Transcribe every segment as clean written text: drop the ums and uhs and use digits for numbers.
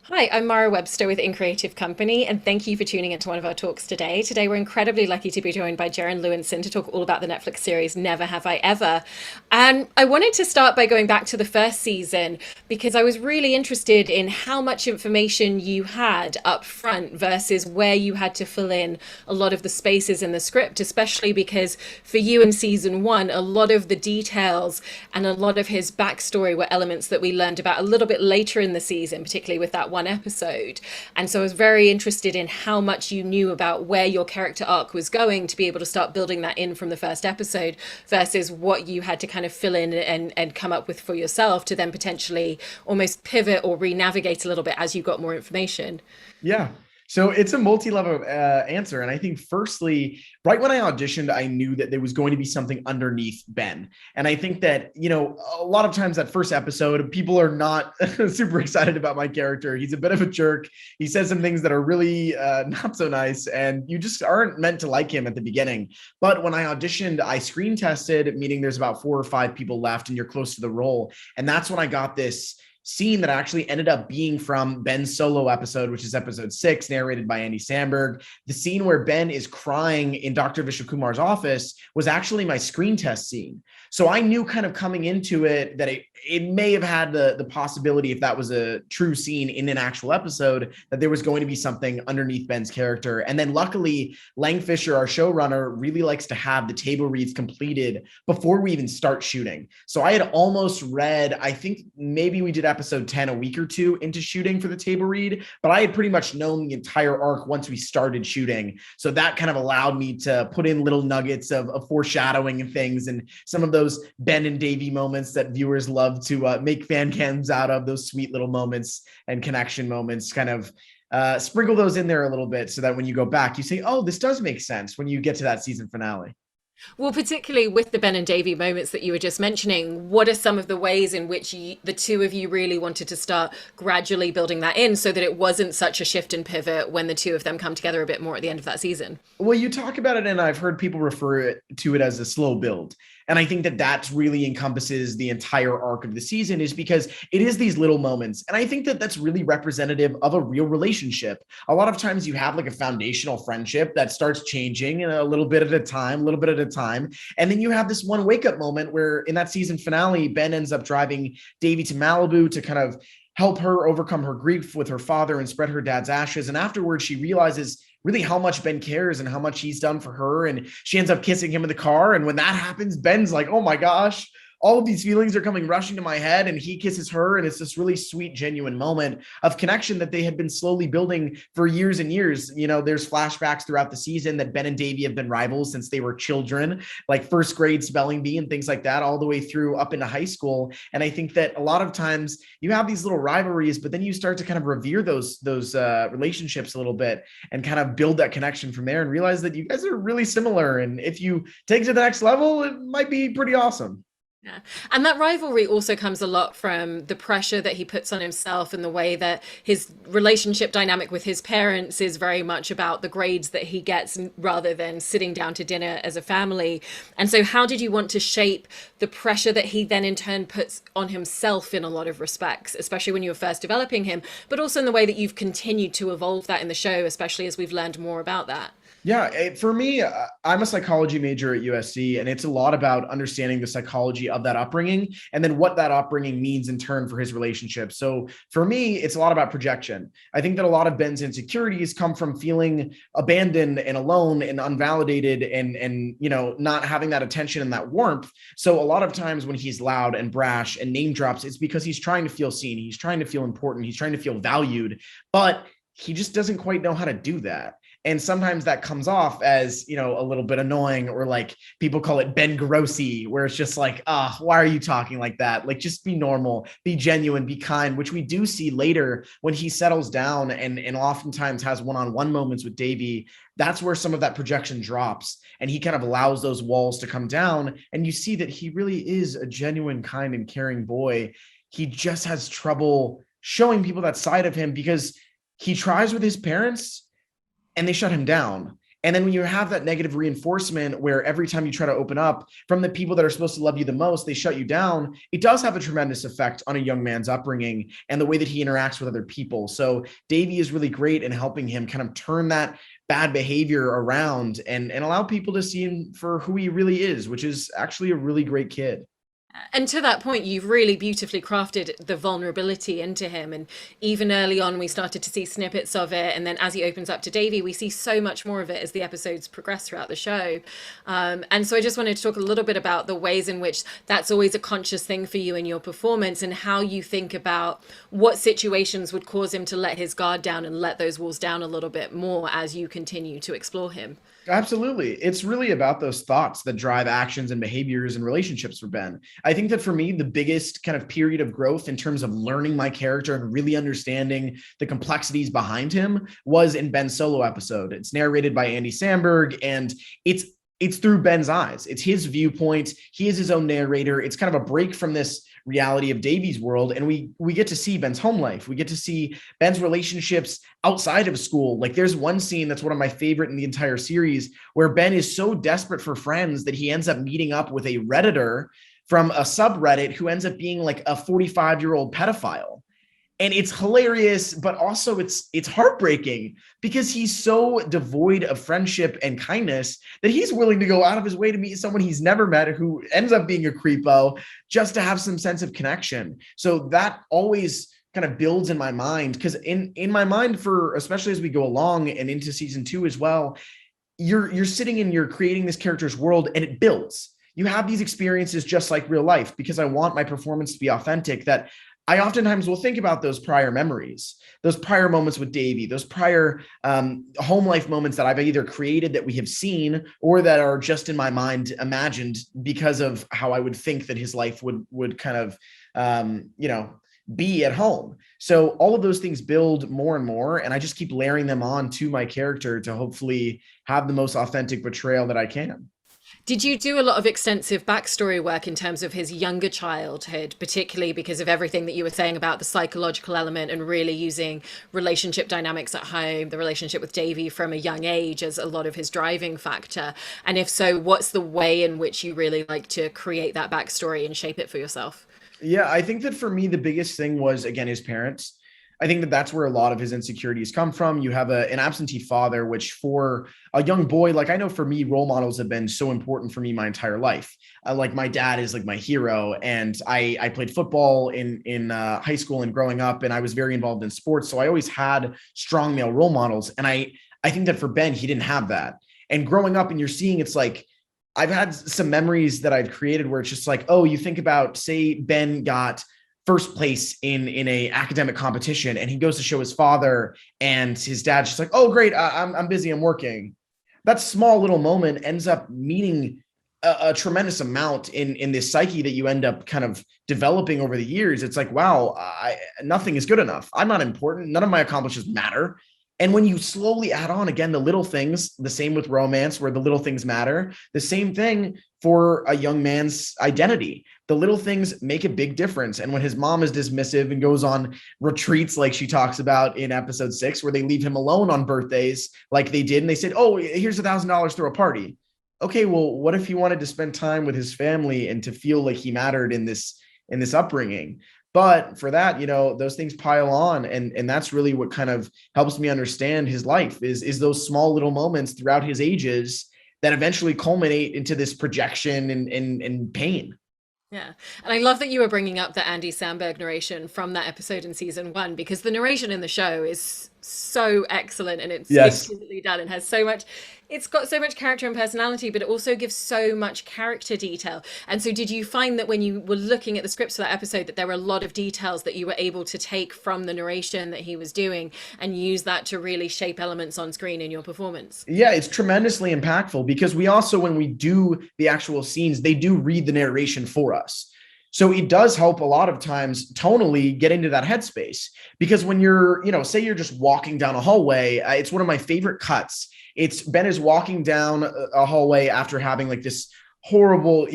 Hi, I'm Mara Webster with In Creative Company, and thank you for tuning into one of our talks today. Today, we're incredibly lucky to be joined by Jaren Lewison to talk all about the Netflix series Never Have I Ever. And I wanted to start by going back to the first season because I was really interested in how much information you had up front versus where you had to fill in a lot of the spaces in the script, especially because for you in season one, a lot of the details and a lot of his backstory were elements that we learned about a little bit later in the season, particularly with that one episode. And so I was very interested in how much you knew about where your character arc was going to be able to start building that in from the first episode versus what you had to kind of fill in and come up with for yourself to then potentially almost pivot or re-navigate a little bit as you got more information. Yeah. So it's a multi-level answer. And I think firstly, right when I auditioned, I knew that there was going to be something underneath Ben. And I think that, a lot of times that first episode, people are not super excited about my character. He's a bit of a jerk. He says some things that are really not so nice. And you just aren't meant to like him at the beginning. But when I auditioned, I screen tested, meaning there's about 4 or 5 people left and you're close to the role. And that's when I got this scene that actually ended up being from Ben's solo episode, which is episode 6, narrated by Andy Samberg. The scene where Ben is crying in Dr. Vishwakumar's office was actually my screen test scene. So I knew kind of coming into it that it may have had the possibility, if that was a true scene in an actual episode, that there was going to be something underneath Ben's character. And then luckily, Lang Fisher, our showrunner, really likes to have the table reads completed before we even start shooting. So I had almost read, I think maybe we did episode 10 a week or two into shooting for the table read, but I had pretty much known the entire arc once we started shooting. So that kind of allowed me to put in little nuggets of foreshadowing and things, and some of those Ben and Davey moments that viewers love to make fan cams out of, those sweet little moments and connection moments, kind of sprinkle those in there a little bit so that when you go back, you say, oh, this does make sense when you get to that season finale. Well, particularly with the Ben and Davy moments that you were just mentioning, what are some of the ways in which the two of you really wanted to start gradually building that in so that it wasn't such a shift and pivot when the two of them come together a bit more at the end of that season? Well, you talk about it, and I've heard people refer to it as a slow build. And I think that that really encompasses the entire arc of the season, is because it is these little moments. And I think that that's really representative of a real relationship. A lot of times you have like a foundational friendship that starts changing a little bit at a time, a little bit at a time. And then you have this one wake up moment where in that season finale, Ben ends up driving Davy to Malibu to kind of help her overcome her grief with her father and spread her dad's ashes. And afterwards, she realizes really how much Ben cares and how much he's done for her. And she ends up kissing him in the car. And when that happens, Ben's like, oh my gosh, all of these feelings are coming rushing to my head. And he kisses her. And it's this really sweet, genuine moment of connection that they had been slowly building for years and years. There's flashbacks throughout the season that Ben and Davy have been rivals since they were children, like first grade spelling bee and things like that, all the way through up into high school. And I think that a lot of times you have these little rivalries, but then you start to kind of revere those relationships a little bit and kind of build that connection from there and realize that you guys are really similar. And if you take it to the next level, it might be pretty awesome. Yeah. And that rivalry also comes a lot from the pressure that he puts on himself and the way that his relationship dynamic with his parents is very much about the grades that he gets rather than sitting down to dinner as a family. And so, how did you want to shape the pressure that he then in turn puts on himself in a lot of respects, especially when you were first developing him, but also in the way that you've continued to evolve that in the show, especially as we've learned more about that? Yeah, for me, I'm a psychology major at USC, and it's a lot about understanding the psychology of that upbringing and then what that upbringing means in turn for his relationship. So for me, it's a lot about projection. I think that a lot of Ben's insecurities come from feeling abandoned and alone and unvalidated and not having that attention and that warmth. So a lot of times when he's loud and brash and name drops, it's because he's trying to feel seen. He's trying to feel important. He's trying to feel valued, but he just doesn't quite know how to do that. And sometimes that comes off as, a little bit annoying, or like people call it Ben Grossi, where it's just like, why are you talking like that? Like, just be normal, be genuine, be kind, which we do see later when he settles down and oftentimes has one-on-one moments with Davey. That's where some of that projection drops and he kind of allows those walls to come down. And you see that he really is a genuine, kind and caring boy. He just has trouble showing people that side of him because he tries with his parents and they shut him down. And then when you have that negative reinforcement where every time you try to open up from the people that are supposed to love you the most, they shut you down, it does have a tremendous effect on a young man's upbringing and the way that he interacts with other people. So Davy is really great in helping him kind of turn that bad behavior around and allow people to see him for who he really is, which is actually a really great kid. And to that point, you've really beautifully crafted the vulnerability into him. And even early on, we started to see snippets of it. And then as he opens up to Davy, we see so much more of it as the episodes progress throughout the show. And so I just wanted to talk a little bit about the ways in which that's always a conscious thing for you in your performance and how you think about what situations would cause him to let his guard down and let those walls down a little bit more as you continue to explore him. Absolutely. It's really about those thoughts that drive actions and behaviors and relationships for Ben. I think that for me, the biggest kind of period of growth in terms of learning my character and really understanding the complexities behind him was in Ben's solo episode. It's narrated by Andy Samberg, and it's through Ben's eyes. It's his viewpoint. He is his own narrator. It's kind of a break from this reality of Davy's world. And we get to see Ben's home life. We get to see Ben's relationships outside of school. Like there's one scene that's one of my favorite in the entire series where Ben is so desperate for friends that he ends up meeting up with a Redditor from a subreddit who ends up being like a 45-year-old pedophile. And it's hilarious, but also it's heartbreaking because he's so devoid of friendship and kindness that he's willing to go out of his way to meet someone he's never met who ends up being a creepo just to have some sense of connection. So that always kind of builds in my mind, because in my mind, for especially as we go along and into season 2 as well, you're sitting and you're creating this character's world and it builds. You have these experiences just like real life because I want my performance to be authentic, that I oftentimes will think about those prior memories, those prior moments with Davy, those prior home life moments that I've either created that we have seen or that are just in my mind imagined because of how I would think that his life would kind of, be at home. So all of those things build more and more, and I just keep layering them on to my character to hopefully have the most authentic portrayal that I can. Did you do a lot of extensive backstory work in terms of his younger childhood, particularly because of everything that you were saying about the psychological element and really using relationship dynamics at home, the relationship with Davy from a young age as a lot of his driving factor? And if so, what's the way in which you really like to create that backstory and shape it for yourself? Yeah, I think that for me, the biggest thing was, again, his parents. I think that that's where a lot of his insecurities come from. You have an absentee father, which for a young boy, like I know for me, role models have been so important for me my entire life. Like my dad is like my hero, and I played football in high school and growing up, and I was very involved in sports. So I always had strong male role models. And I think that for Ben, he didn't have that. And growing up and you're seeing, it's like, I've had some memories that I've created where it's just like, oh, you think about, say Ben got first place in a academic competition and he goes to show his father and his dad's just like, oh, great. I'm busy. I'm working. That small little moment ends up meaning a tremendous amount in this psyche that you end up kind of developing over the years. It's like, wow, nothing is good enough. I'm not important. None of my accomplishments matter. And when you slowly add on, again, the little things, the same with romance, where the little things matter, the same thing for a young man's identity. The little things make a big difference. And when his mom is dismissive and goes on retreats, like she talks about in episode 6, where they leave him alone on birthdays like they did, and they said, oh, here's $1,000, throw a party. Okay, well, what if he wanted to spend time with his family and to feel like he mattered in this upbringing? But for that, those things pile on. And that's really what kind of helps me understand his life is those small little moments throughout his ages that eventually culminate into this projection and pain. Yeah. And I love that you were bringing up the Andy Samberg narration from that episode in season 1, because the narration in the show is so excellent and it's Yes. exquisitely done and has so much, it's got so much character and personality, but it also gives so much character detail. And so did you find that when you were looking at the scripts for that episode that there were a lot of details that you were able to take from the narration that he was doing and use that to really shape elements on screen in your performance? Yeah, it's tremendously impactful because we also, when we do the actual scenes, they do read the narration for us. So it does help a lot of times tonally get into that headspace, because when you're, say you're just walking down a hallway, it's one of my favorite cuts. It's Ben is walking down a hallway after having like this horrible,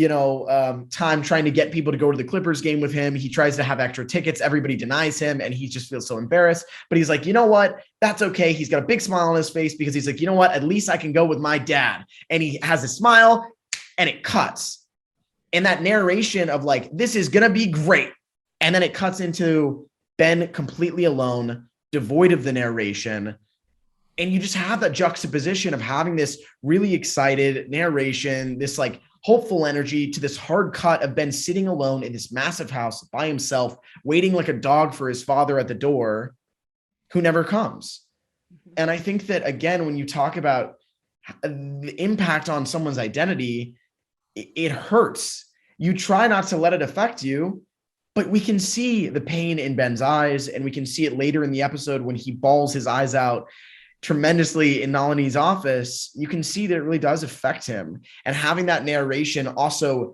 time trying to get people to go to the Clippers game with him. He tries to have extra tickets. Everybody denies him and he just feels so embarrassed. But he's like, you know what? That's okay. He's got a big smile on his face because he's like, you know what? At least I can go with my dad. And he has a smile and it cuts. And that narration of like, this is going to be great. And then it cuts into Ben completely alone, devoid of the narration. And you just have that juxtaposition of having this really excited narration, this like hopeful energy to this hard cut of Ben sitting alone in this massive house by himself, waiting like a dog for his father at the door who never comes. And I think that, again, when you talk about the impact on someone's identity, it hurts. You try not to let it affect you, but we can see the pain in Ben's eyes, and we can see it later in the episode when he bawls his eyes out tremendously in Nalini's office. You can see that it really does affect him. And having that narration also,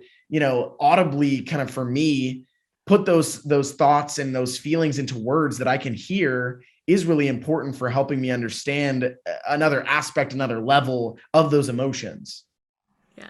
audibly kind of, for me, put those thoughts and those feelings into words that I can hear is really important for helping me understand another aspect, another level of those emotions. Yeah.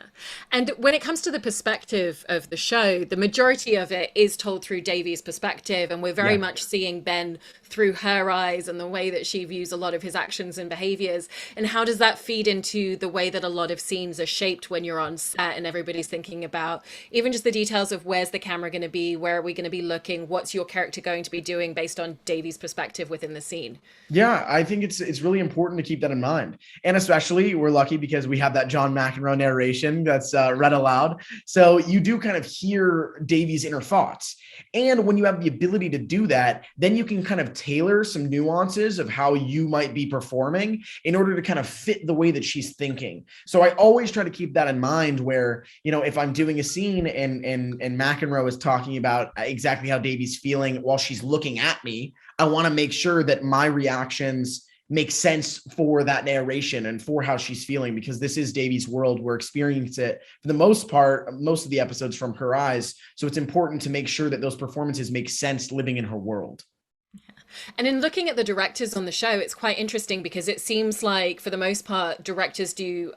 And when it comes to the perspective of the show, the majority of it is told through Davy's perspective. And we're very much seeing Ben through her eyes and the way that she views a lot of his actions and behaviors. And how does that feed into the way that a lot of scenes are shaped when you're on set and everybody's thinking about even just the details of where's the camera going to be, where are we going to be looking, what's your character going to be doing based on Davy's perspective within the scene? Yeah, I think it's really important to keep that in mind. And especially we're lucky because we have that John McEnroe narration that's read aloud. So you do kind of hear Davy's inner thoughts. And when you have the ability to do that, then you can kind of tailor some nuances of how you might be performing in order to kind of fit the way that she's thinking. So I always try to keep that in mind where, if I'm doing a scene and McEnroe is talking about exactly how Davy's feeling while she's looking at me, I want to make sure that my reactions make sense for that narration and for how she's feeling, because this is Davy's world. We're experiencing it for the most part, most of the episodes from her eyes. So it's important to make sure that those performances make sense living in her world. And in looking at the directors on the show, it's quite interesting because it seems like, for the most part, directors do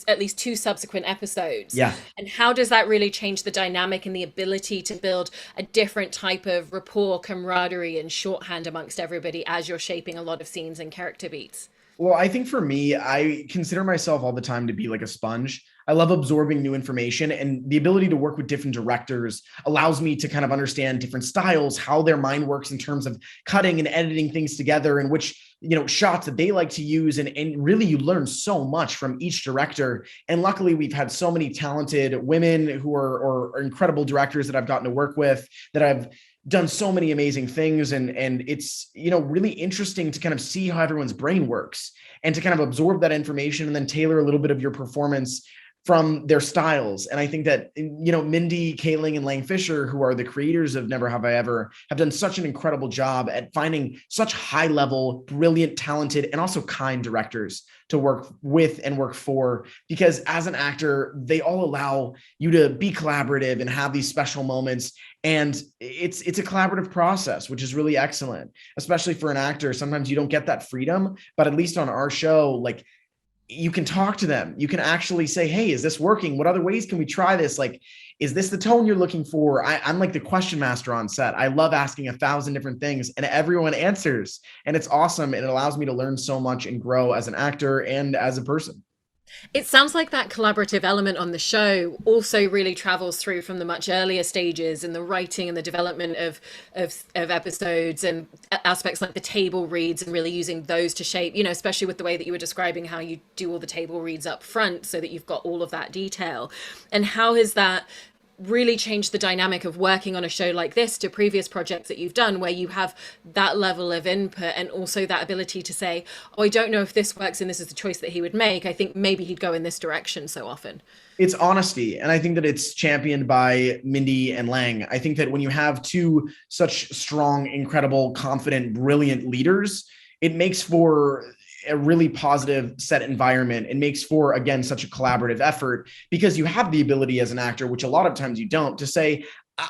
at least two subsequent episodes. Yeah. And how does that really change the dynamic and the ability to build a different type of rapport, camaraderie, and shorthand amongst everybody as you're shaping a lot of scenes and character beats? Well, I think for me, I consider myself all the time to be like a sponge. I love absorbing new information, and the ability to work with different directors allows me to kind of understand different styles, how their mind works in terms of cutting and editing things together, and which, shots that they like to use. And really you learn so much from each director. And luckily we've had so many talented women who are incredible directors that I've gotten to work with, that I've done so many amazing things. And it's, really interesting to kind of see how everyone's brain works and to kind of absorb that information and then tailor a little bit of your performance from their styles. And I think that, Mindy Kaling and Lang Fisher, who are the creators of Never Have I Ever, have done such an incredible job at finding such high level, brilliant, talented, and also kind directors to work with and work for, because as an actor, they all allow you to be collaborative and have these special moments. And it's a collaborative process, which is really excellent, especially for an actor. Sometimes you don't get that freedom, but at least on our show, like, you can talk to them. You can actually say, hey, is this working? What other ways can we try this? Like, is this the tone you're looking for? I'm like the question master on set. I love asking 1,000 different things and everyone answers. And it's awesome. And it allows me to learn so much and grow as an actor and as a person. It sounds like that collaborative element on the show also really travels through from the much earlier stages in the writing and the development of episodes, and aspects like the table reads and really using those to shape, especially with the way that you were describing how you do all the table reads up front so that you've got all of that detail. And how has that really changed the dynamic of working on a show like this to previous projects that you've done, where you have that level of input and also that ability to say, oh, I don't know if this works and this is the choice that he would make. I think maybe he'd go in this direction so often. It's honesty. And I think that it's championed by Mindy and Lang. I think that when you have two such strong, incredible, confident, brilliant leaders, it makes for a really positive set environment. It makes for, again, such a collaborative effort, because you have the ability as an actor, which a lot of times you don't, to say,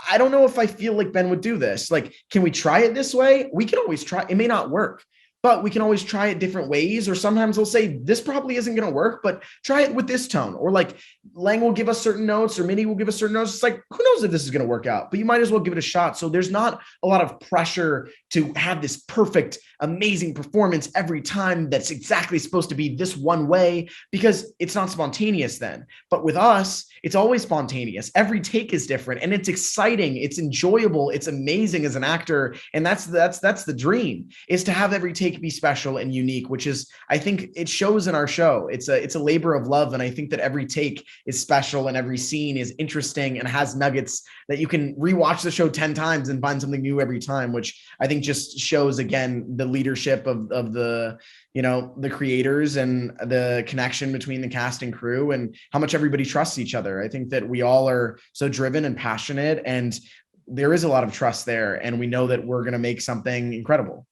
I don't know if I feel like Ben would do this. Like, can we try it this way? We can always try. It may not work, but we can always try it different ways. Or sometimes they'll say, this probably isn't going to work, but try it with this tone. Or like Lang will give us certain notes, or Minnie will give us certain notes. It's like, who knows if this is going to work out, but you might as well give it a shot. So there's not a lot of pressure to have this perfect, amazing performance every time that's exactly supposed to be this one way, because it's not spontaneous then. But with us, it's always spontaneous. Every take is different, and it's exciting. It's enjoyable. It's amazing as an actor. And that's the dream, is to have every take be special and unique, which is, I think it shows in our show. It's a labor of love. And I think that every take is special and every scene is interesting and has nuggets that you can rewatch the show 10 times and find something new every time, which I think just shows, again, the leadership of the, the creators and the connection between the cast and crew and how much everybody trusts each other. I think that we all are so driven and passionate, and there is a lot of trust there, and we know that we're going to make something incredible.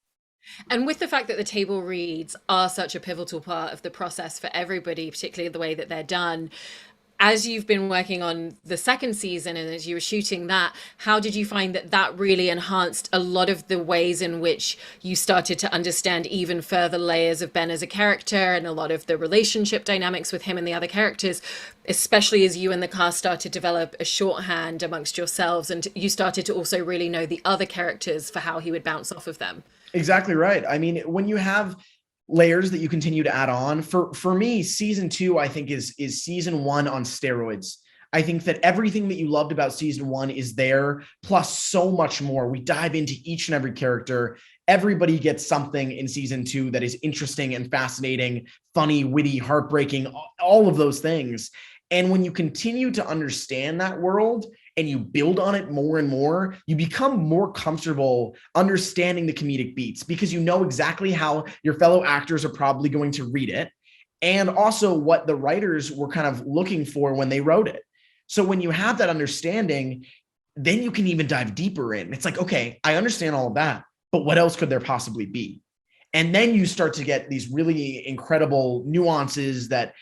And with the fact that the table reads are such a pivotal part of the process for everybody, particularly the way that they're done, as you've been working on the second season and as you were shooting that, how did you find that that really enhanced a lot of the ways in which you started to understand even further layers of Ben as a character and a lot of the relationship dynamics with him and the other characters, especially as you and the cast started to develop a shorthand amongst yourselves and you started to also really know the other characters for how he would bounce off of them? Exactly right. I mean, when you have layers that you continue to add on, for me, season 2, I think is season 1 on steroids. I think that everything that you loved about season 1 is there, plus so much more. We dive into each and every character. Everybody gets something in season 2 that is interesting and fascinating, funny, witty, heartbreaking, all of those things. And when you continue to understand that world and you build on it more and more, you become more comfortable understanding the comedic beats, because you know exactly how your fellow actors are probably going to read it, and also what the writers were kind of looking for when they wrote it. So when you have that understanding, then you can even dive deeper in. It's like, okay, I understand all of that, but what else could there possibly be? And then you start to get these really incredible nuances that,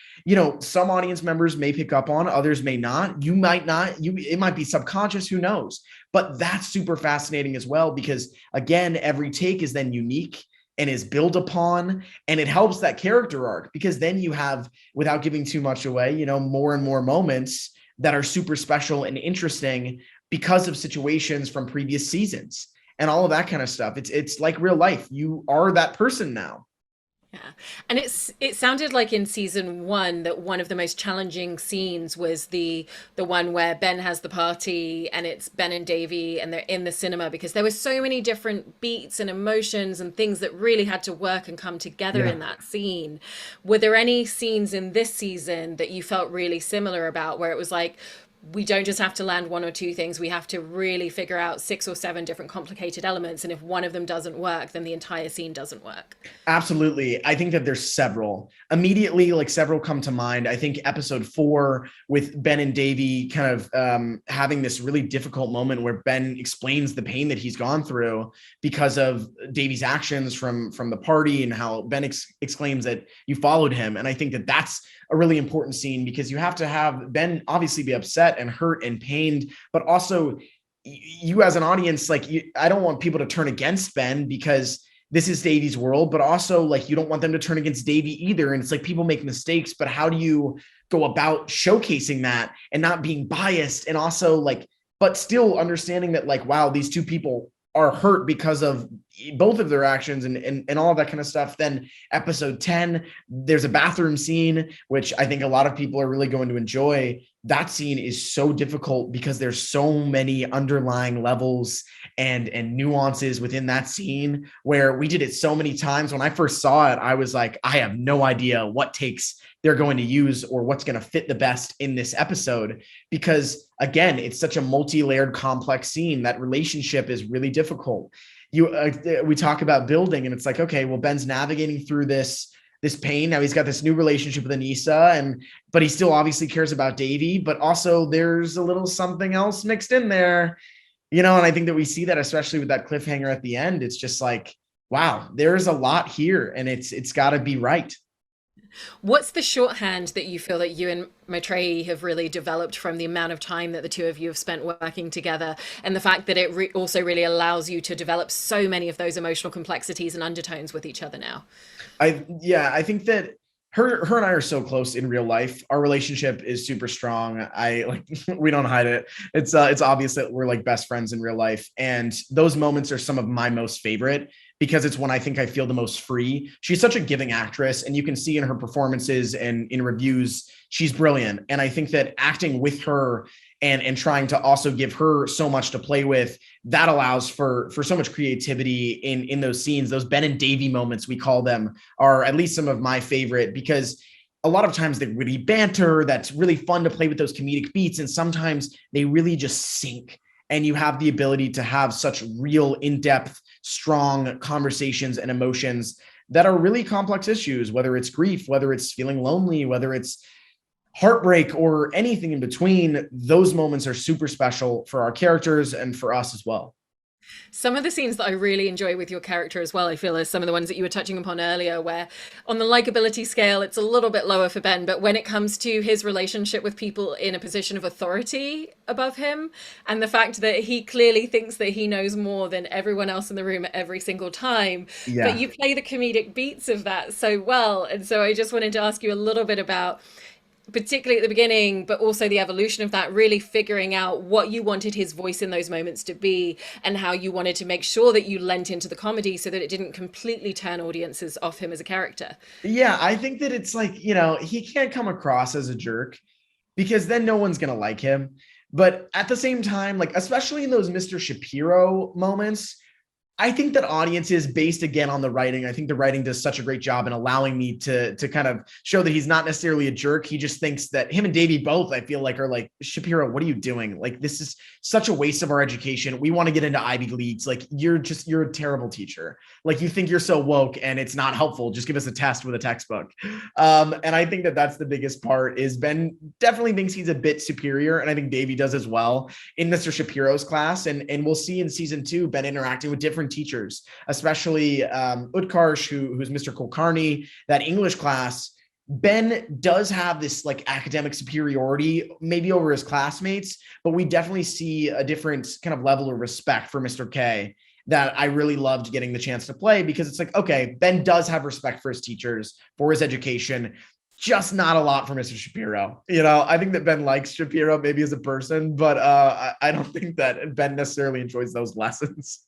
some audience members may pick up on, others may not. You might not, it might be subconscious, who knows? But that's super fascinating as well, because again, every take is then unique and is built upon, and it helps that character arc, because then you have, without giving too much away, more and more moments that are super special and interesting because of situations from previous seasons and all of that kind of stuff. It's like real life. You are that person now. Yeah. And it sounded like in season 1 that one of the most challenging scenes was the one where Ben has the party and it's Ben and Davy and they're in the cinema, because there were so many different beats and emotions and things that really had to work and come together in that scene. Were there any scenes in this season that you felt really similar about, where it was like, we don't just have to land one or two things, we have to really figure out 6 or 7 different complicated elements, and if one of them doesn't work, then the entire scene doesn't work? Absolutely. I think that there's several. Immediately, like, several come to mind. I think episode 4 with Ben and Davy kind of having this really difficult moment where Ben explains the pain that he's gone through because of Davy's actions from the party, and how Ben exclaims that you followed him. And I think that that's a really important scene, because you have to have Ben obviously be upset and hurt and pained, but also you as an audience, like, I don't want people to turn against Ben because this is Davy's world, but also, like, you don't want them to turn against Davy either. And it's like, people make mistakes, but how do you go about showcasing that and not being biased, and also, like, but still understanding that, like, wow, these two people are hurt because of both of their actions and all of that kind of stuff. Then episode 10, there's a bathroom scene, which I think a lot of people are really going to enjoy. That scene is so difficult because there's so many underlying levels and nuances within that scene, where we did it so many times. When I first saw it, I was like, I have no idea what takes they're going to use or what's going to fit the best in this episode, because again, it's such a multi-layered, complex scene. That relationship is really difficult. We talk about building, and it's like, okay, well, Ben's navigating through this pain. Now he's got this new relationship with Anissa, but he still obviously cares about Davy, but also there's a little something else mixed in there, and I think that we see that, especially with that cliffhanger at the end. It's just like, wow, there's a lot here, and it's got to be right. What's the shorthand that you feel that you and Maitreyi have really developed from the amount of time that the two of you have spent working together, and the fact that it also really allows you to develop so many of those emotional complexities and undertones with each other now? I think that her and I are so close in real life. Our relationship is super strong. I like we don't hide it. It's obvious that we're like best friends in real life. And those moments are some of my most favorite because it's when I think I feel the most free. She's such a giving actress, and you can see in her performances and in reviews, she's brilliant. And I think that acting with her and trying to also give her so much to play with, that allows for so much creativity in those scenes. Those Ben and Davy moments, we call them, are at least some of my favorite, because a lot of times they really banter, that's really fun to play with those comedic beats, and sometimes they really just sink, and you have the ability to have such real in-depth, strong conversations and emotions that are really complex issues, whether it's grief, whether it's feeling lonely, whether it's heartbreak, or anything in between. Those moments are super special for our characters and for us as well. Some of the scenes that I really enjoy with your character as well, I feel, are some of the ones that you were touching upon earlier, where on the likability scale, it's a little bit lower for Ben, but when it comes to his relationship with people in a position of authority above him, and the fact that he clearly thinks that he knows more than everyone else in the room at every single time, but Yeah. you play the comedic beats of that so well. And so I just wanted to ask you a little bit about, particularly at the beginning, but also the evolution of that, really figuring out what you wanted his voice in those moments to be, and how you wanted to make sure that you lent into the comedy so that it didn't completely turn audiences off him as a character. Yeah, I think that it's like, he can't come across as a jerk because then no one's going to like him. But at the same time, like, especially in those Mr. Shapiro moments, I think that audiences, based again on the writing, I think the writing does such a great job in allowing me to kind of show that he's not necessarily a jerk. He just thinks that him and Davey both, I feel like, are like, Shapiro, what are you doing? Like, this is such a waste of our education. We want to get into Ivy Leagues. Like, you're a terrible teacher. Like, you think you're so woke and it's not helpful. Just give us a test with a textbook. And I think that that's the biggest part. Is Ben definitely thinks he's a bit superior, and I think Davey does as well in Mr. Shapiro's class. And we'll see in season 2 Ben interacting with different teachers, especially Utkarsh, who's Mr. Kulkarni. That English class, Ben does have this like academic superiority maybe over his classmates, but we definitely see a different kind of level of respect for Mr. K that I really loved getting the chance to play, because it's like, okay, Ben does have respect for his teachers, for his education, just not a lot for Mr. Shapiro. I think that Ben likes Shapiro maybe as a person, but I don't think that Ben necessarily enjoys those lessons.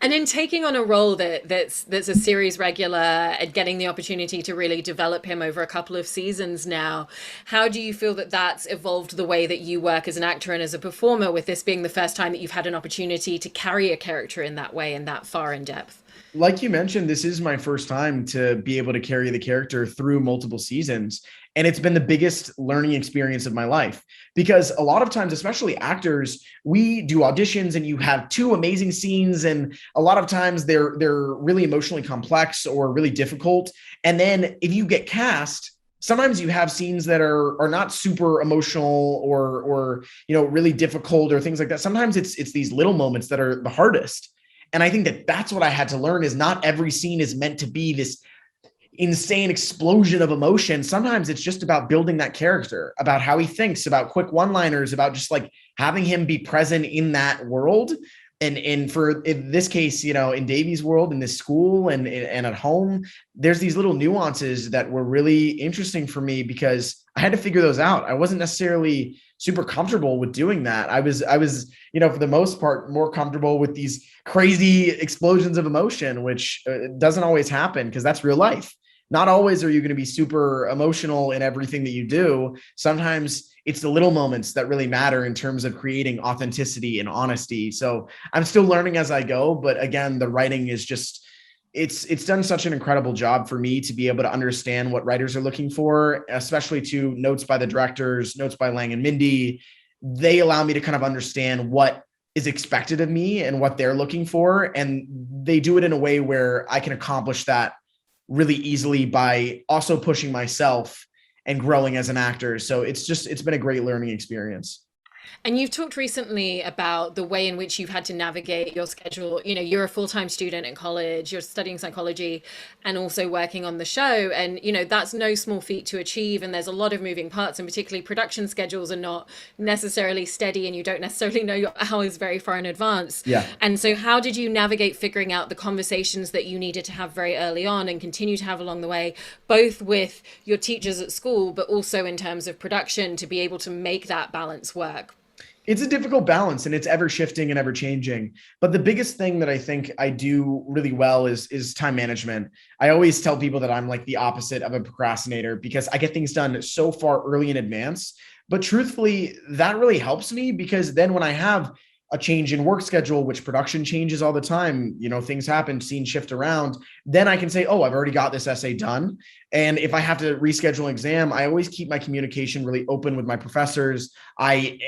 And in taking on a role that's a series regular and getting the opportunity to really develop him over a couple of seasons now, how do you feel that that's evolved the way that you work as an actor and as a performer, with this being the first time that you've had an opportunity to carry a character in that way and that far in depth? Like you mentioned, this is my first time to be able to carry the character through multiple seasons. And it's been the biggest learning experience of my life, because a lot of times, especially actors, we do auditions and you have two amazing scenes. And a lot of times they're really emotionally complex or really difficult. And then if you get cast, sometimes you have scenes that are not super emotional or really difficult or things like that. Sometimes it's these little moments that are the hardest. And I think that that's what I had to learn, is not every scene is meant to be this insane explosion of emotion. Sometimes it's just about building that character, about how he thinks, about quick one-liners, about just like having him be present in that world. And for in this case, in Davy's world, in this school and at home, there's these little nuances that were really interesting for me, because I had to figure those out. I wasn't necessarily super comfortable with doing that. I was, for the most part, more comfortable with these crazy explosions of emotion, which doesn't always happen, because that's real life. Not always are you going to be super emotional in everything that you do. Sometimes it's the little moments that really matter in terms of creating authenticity and honesty. So I'm still learning as I go, but again, the writing is just, it's done such an incredible job for me to be able to understand what writers are looking for, especially to notes by the directors, notes by Lang and Mindy. They allow me to kind of understand what is expected of me and what they're looking for. And they do it in a way where I can accomplish that really easily by also pushing myself and growing as an actor. So it's been a great learning experience. And you've talked recently about the way in which you've had to navigate your schedule. You know, you're a full-time student in college, you're studying psychology and also working on the show. And, you know, that's no small feat to achieve. And there's a lot of moving parts, and particularly production schedules are not necessarily steady and you don't necessarily know your hours very far in advance. Yeah. And so how did you navigate figuring out the conversations that you needed to have very early on and continue to have along the way, both with your teachers at school, but also in terms of production to be able to make that balance work? It's a difficult balance and it's ever shifting and ever changing. But the biggest thing that I think I do really well is time management. I always tell people that I'm like the opposite of a procrastinator because I get things done so far early in advance. But truthfully, that really helps me because then when I have a change in work schedule, which production changes all the time, you know, things happen, scenes shift around, then I can say, oh, I've already got this essay done. And if I have to reschedule an exam, I always keep my communication really open with my professors. I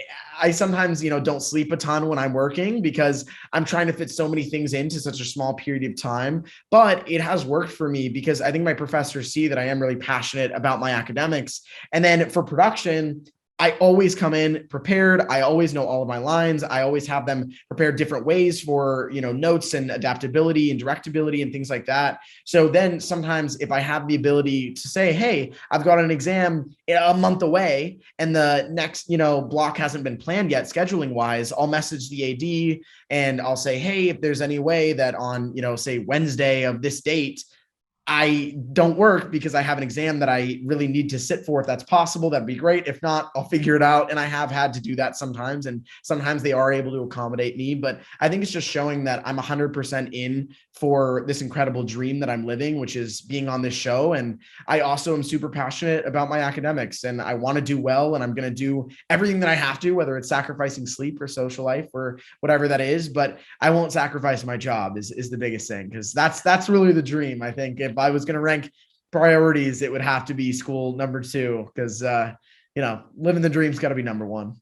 sometimes, you know, don't sleep a ton when I'm working because I'm trying to fit so many things into such a small period of time. But it has worked for me because I think my professors see that I am really passionate about my academics. And then for production, I always come in prepared. I always know all of my lines. I always have them prepared different ways for, you know, notes and adaptability and directability and things like that. So then sometimes if I have the ability to say, hey, I've got an exam a month away and the next, you know, block hasn't been planned yet, scheduling wise, I'll message the AD and I'll say, hey, if there's any way that on, you know, say Wednesday of this date, I don't work because I have an exam that I really need to sit for. If that's possible, that'd be great. If not, I'll figure it out. And I have had to do that sometimes. And sometimes they are able to accommodate me. But I think it's just showing that I'm 100% in for this incredible dream that I'm living, which is being on this show. And I also am super passionate about my academics and I want to do well. And I'm going to do everything that I have to, whether it's sacrificing sleep or social life or whatever that is. But I won't sacrifice my job is the biggest thing because that's really the dream. I think if I was going to rank priorities, it would have to be school number two because you know, living the dream's got to be number one.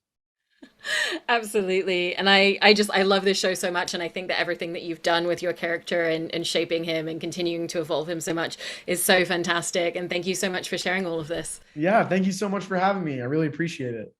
Absolutely. And I love this show so much. And I think that everything that you've done with your character and shaping him and continuing to evolve him so much is so fantastic. And thank you so much for sharing all of this. Yeah, thank you so much for having me. I really appreciate it.